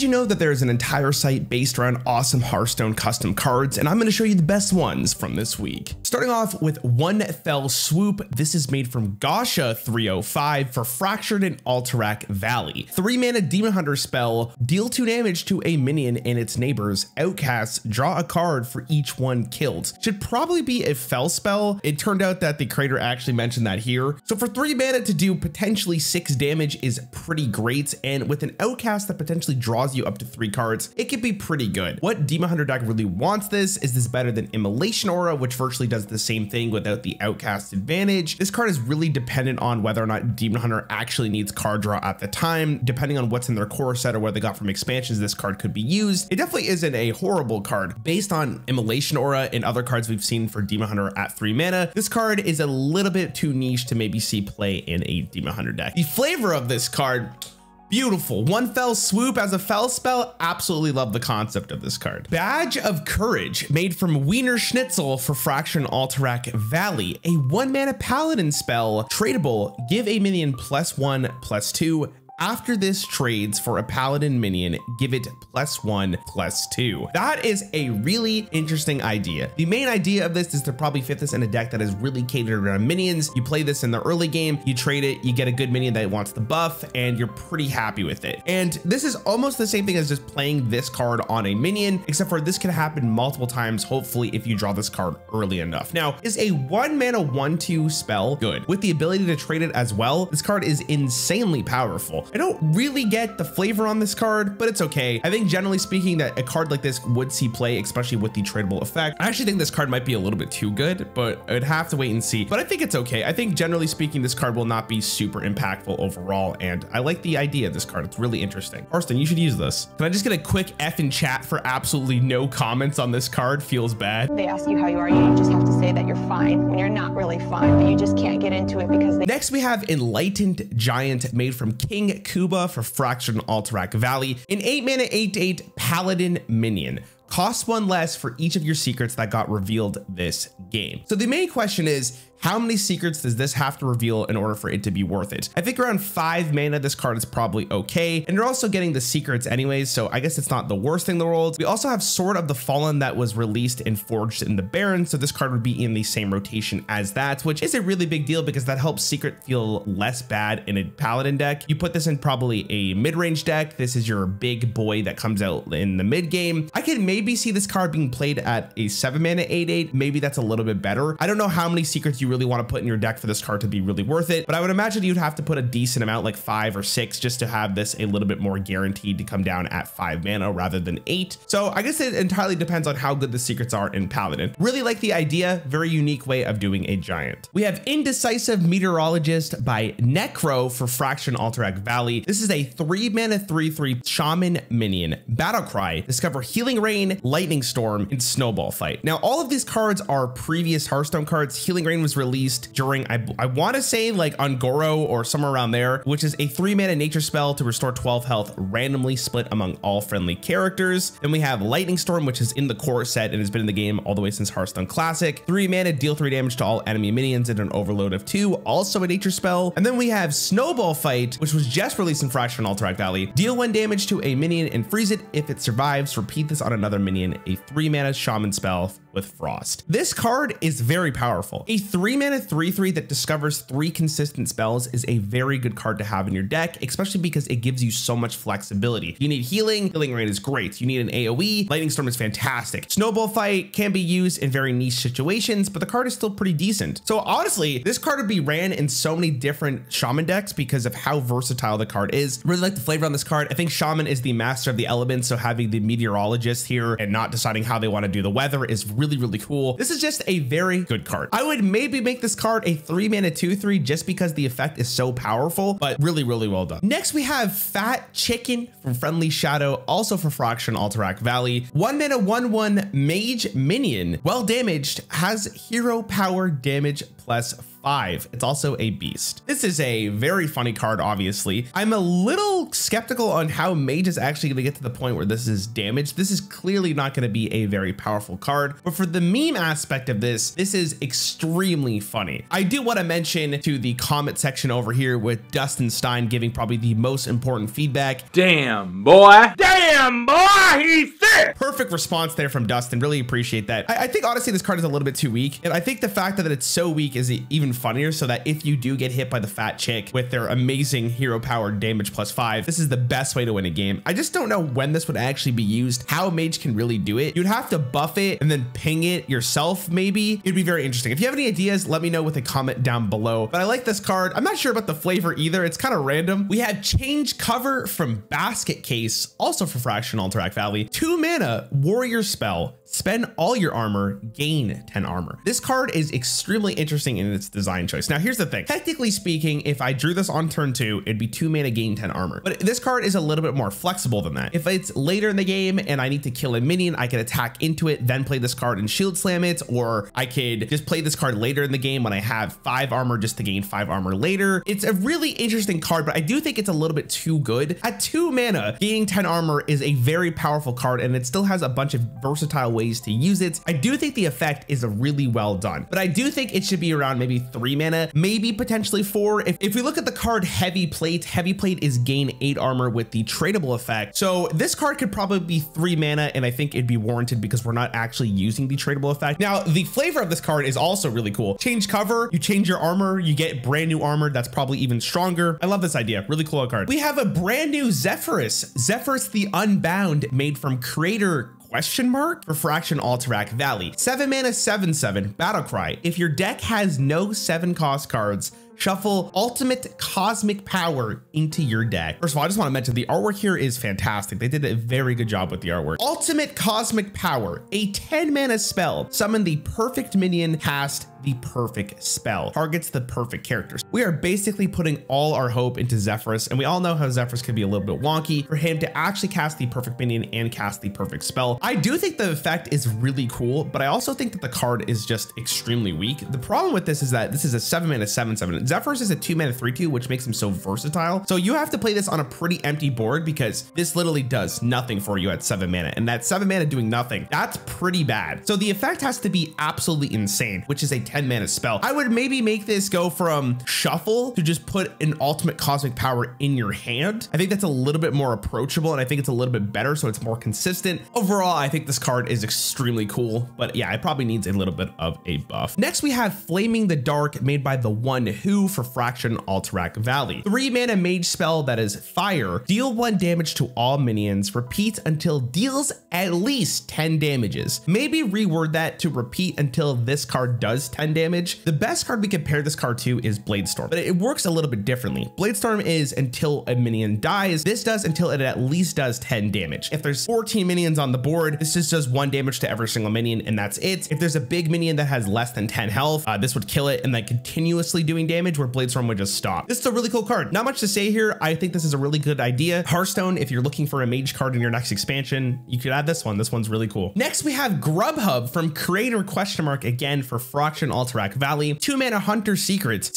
Did you know that there's an entire site based around awesome Hearthstone custom cards, and I'm going to show you the best ones from this week. Starting off with one Fell Swoop. This is made from Gasha 305 for Fractured and Alterac Valley. 3-mana Demon Hunter spell, deal 2 damage to a minion and its neighbors. Outcasts, draw a card for each one killed. Should probably be a Fell spell. It turned out that the creator actually mentioned that here. So for 3 mana to do potentially 6 damage is pretty great, and with an Outcast that potentially draws you up to 3 cards, it could be pretty good. What Demon Hunter deck really wants this? Is this better than Immolation Aura, which virtually does the same thing without the Outcast advantage? This card is really dependent on whether or not Demon Hunter actually needs card draw at the time. Depending on what's in their core set or what they got from expansions, this card could be used. It definitely isn't a horrible card. Based on Immolation Aura and other cards we've seen for Demon Hunter at 3 mana, this card is a little bit too niche to maybe see play in a Demon Hunter deck. The flavor of this card, beautiful. One Fell Swoop as a Fell spell. Absolutely love the concept of this card. Badge of Courage, made from Wiener Schnitzel for Fractured and Alterac Valley. A 1-mana paladin spell, tradable, give a minion +1/+2. After this trades for a paladin minion, give it +1/+2. That is a really interesting idea. The main idea of this is to probably fit this in a deck that is really catered around minions. You play this in the early game, you trade it, you get a good minion that wants the buff, and you're pretty happy with it. And this is almost the same thing as just playing this card on a minion, except for this can happen multiple times, hopefully, if you draw this card early enough. Now, is a 1-mana 1/2 spell good? With the ability to trade it as well, this card is insanely powerful. I don't really get the flavor on this card, but it's okay. I think generally speaking that a card like this would see play, especially with the tradable effect. I actually think this card might be a little bit too good, but I'd have to wait and see. But I think it's okay. I think generally speaking, this card will not be super impactful overall, and I like the idea of this card. It's really interesting. Hearthstone, you should use this. Can I just get a quick F in chat for absolutely no comments on this card? Feels bad. They ask you how you are, you just have to say that you're fine when you're not really fine, but you just can't get into it because they... Next, we have Enlightened Giant, made from King Kuba for Fractured and Alterac Valley. An 8-mana 8/8 paladin minion. Costs 1 less for each of your secrets that got revealed this game. So the main question is, how many secrets does this have to reveal in order for it to be worth it? I think around 5 mana, this card is probably okay. And you're also getting the secrets anyways, so I guess it's not the worst thing in the world. We also have Sword of the Fallen that was released and forged in the Baron, so this card would be in the same rotation as that, which is a really big deal because that helps secret feel less bad in a paladin deck. You put this in probably a mid-range deck. This is your big boy that comes out in the mid game. I could maybe see this card being played at a 7-mana 8/8. Maybe that's a little bit better. I don't know how many secrets you really want to put in your deck for this card to be really worth it, but I would imagine you'd have to put a decent amount, like 5 or 6, just to have this a little bit more guaranteed to come down at 5 mana rather than 8. So I guess it entirely depends on how good the secrets are in Paladin. Really like the idea. Very unique way of doing a giant. We have Indecision Meteorologist by Necro for Fractured and Alterac Valley. This is a 3-mana 3/3 shaman minion. Battlecry, discover Healing Rain, Lightning Storm, and Snowball Fight. Now, all of these cards are previous Hearthstone cards. Healing Rain was released during, I want to say like Ungoro or somewhere around there, which is a 3-mana nature spell to restore 12 health randomly split among all friendly characters. Then we have Lightning Storm, which is in the core set and has been in the game all the way since Hearthstone Classic. 3 mana, deal 3 damage to all enemy minions in an overload of 2, also a nature spell. And then we have Snowball Fight, which was just released in Fractured and Alterac Valley. Deal 1 damage to a minion and freeze it. If it survives, repeat this on another minion. A 3-mana shaman spell with Frost. This card is very powerful. A 3-mana 3/3 that discovers 3 consistent spells is a very good card to have in your deck, especially because it gives you so much flexibility. You need healing, Healing Rain is great. You need an AoE, Lightning Storm is fantastic. Snowball Fight can be used in very niche situations, but the card is still pretty decent. So honestly, this card would be ran in so many different shaman decks because of how versatile the card is. Really like the flavor on this card. I think shaman is the master of the elements, so having the meteorologist here and not deciding how they want to do the weather is really cool. This is just a very good card. I would maybe make this card a 3-mana 2/3 just because the effect is so powerful, but really well done. Next, we have Fat Chicken from Friendly Shadow, also for Fractured and Alterac Valley. 1-mana 1/1 mage minion. Well damaged, has hero power damage 5. It's also a beast. This is a very funny card, obviously. I'm a little skeptical on how Mage is actually going to get to the point where this is damaged. This is clearly not going to be a very powerful card, but for the meme aspect of this is extremely funny. I do want to mention to the comment section over here with Dustin Stein giving probably the most important feedback. Damn, boy. Damn, boy, he's sick. Perfect response there from Dustin. Really appreciate that. I think honestly this card is a little bit too weak, and I think the fact that it's so weak is even funnier, so that if you do get hit by the fat chick with their amazing hero powered damage +5, this is the best way to win a game. I just don't know when this would actually be used, how Mage can really do it. You'd have to buff it and then ping it yourself, maybe. It'd be very interesting. If you have any ideas, let me know with a comment down below. But I like this card. I'm not sure about the flavor either. It's kind of random. We have Change Cover from Basket Case, also for Fractured Alterac Valley. 2 mana warrior spell. Spend all your armor, gain 10 armor. This card is extremely interesting in its design choice. Now, here's the thing. Technically speaking, if I drew this on turn 2, it'd be 2 mana, gain 10 armor. But this card is a little bit more flexible than that. If it's later in the game and I need to kill a minion, I can attack into it, then play this card and shield slam it, or I could just play this card later in the game when I have 5 armor just to gain 5 armor later. It's a really interesting card, but I do think it's a little bit too good. At 2 mana, gaining 10 armor is a very powerful card, and it still has a bunch of versatile ways to use it. I do think the effect is really well done, but I do think it should be around maybe 3 mana, maybe potentially 4. If we look at the card Heavy Plate is gain 8 armor with the tradable effect. So this card could probably be 3 mana, and I think it'd be warranted because we're not actually using the tradable effect. Now, the flavor of this card is also really cool. Change cover, you change your armor, you get brand new armor that's probably even stronger. I love this idea. Really cool card. We have a brand new Zephyrus. Zephyrus the Unbound, made from Creator for Fractured Alterac Valley. 7 mana, 7/7 battle cry. If your deck has no 7 cost cards, shuffle Ultimate Cosmic Power into your deck. First of all, I just want to mention the artwork here is fantastic. They did a very good job with the artwork. Ultimate Cosmic Power, a 10 mana spell. Summon the perfect minion, cast the perfect spell. Targets the perfect characters. We are basically putting all our hope into Zephyrus, and we all know how Zephyrus can be a little bit wonky. For him to actually cast the perfect minion and cast the perfect spell, I do think the effect is really cool, but I also think that the card is just extremely weak. The problem with this is that this is a 7 mana, 7/7. Zephyrus is a 2 mana, 3/2, which makes him so versatile. So you have to play this on a pretty empty board because this literally does nothing for you at 7 mana, and that 7 mana doing nothing, that's pretty bad. So the effect has to be absolutely insane, which is a 10 mana spell. I would maybe make this go from shuffle to just put an Ultimate Cosmic Power in your hand. I think that's a little bit more approachable, and I think it's a little bit better, so it's more consistent. Overall, I think this card is extremely cool, but yeah, it probably needs a little bit of a buff. Next, we have Flaming the Dark, made by the One Who for Fractured Alterac Valley. 3 mana mage spell that is fire. Deal 1 damage to all minions. Repeat until deals at least 10 damages. Maybe reword that to repeat until this card does 10 damage. The best card we compare this card to is Bladestorm, but it works a little bit differently. Bladestorm is until a minion dies. This does until it at least does 10 damage. If there's 14 minions on the board, this just does 1 damage to every single minion, and that's it. If there's a big minion that has less than 10 health, this would kill it and then continuously doing damage, where Bladestorm would just stop. This is a really cool card. Not much to say here. I think this is a really good idea. Hearthstone, if you're looking for a mage card in your next expansion, you could add this one. This one's really cool. Next, we have Grubhub from Creator again for Fractured Alterac Valley. 2 mana Hunter Secrets.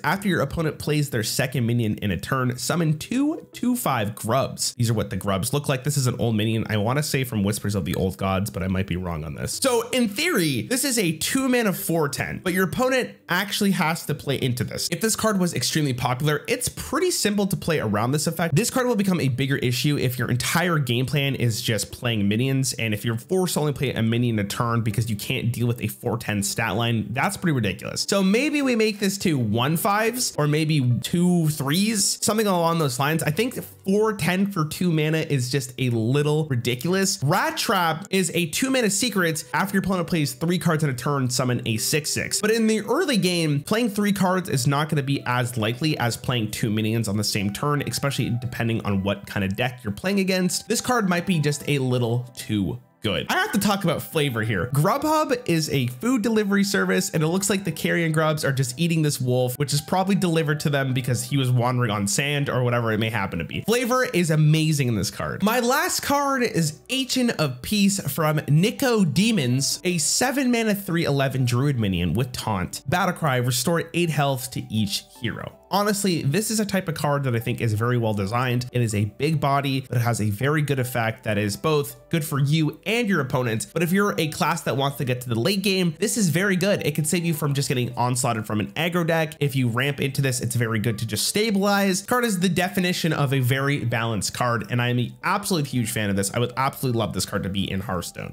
After your opponent plays their second minion in a turn, summon 2/5 grubs. These are what the grubs look like. This is an old minion. I want to say from Whispers of the Old Gods, but I might be wrong on this. So in theory, this is a 2 mana 4/10, but your opponent actually has to play into this. If this card was extremely popular, it's pretty simple to play around this effect. This card will become a bigger issue if your entire game plan is just playing minions, and if you're forced to only play a minion a turn because you can't deal with a 4/10 stat line, that's pretty ridiculous. So maybe we make this to 1/5s or maybe 2/3s, something along those lines. I think 4/10 for 2 mana is just a little ridiculous. Rat Trap is a 2 mana secret. After your opponent plays 3 cards in a turn, summon a 6/6. But in the early game, playing 3 cards is not going to be as likely as playing 2 minions on the same turn, especially depending on what kind of deck you're playing against. This card might be just a little too good. I have to talk about flavor here. Grubhub is a food delivery service, and it looks like the carrion grubs are just eating this wolf, which is probably delivered to them because he was wandering on sand or whatever it may happen to be. Flavor is amazing in this card. My last card is Agent of Peace from Nico Demons, a 7 mana 3/11 druid minion with taunt. Battlecry, restore 8 health to each hero. Honestly, this is a type of card that I think is very well designed. It is a big body, but it has a very good effect that is both good for you and your opponents. But if you're a class that wants to get to the late game, this is very good. It can save you from just getting onslaughted from an aggro deck. If you ramp into this, it's very good to just stabilize. Card is the definition of a very balanced card, and I am an absolute huge fan of this. I would absolutely love this card to be in Hearthstone.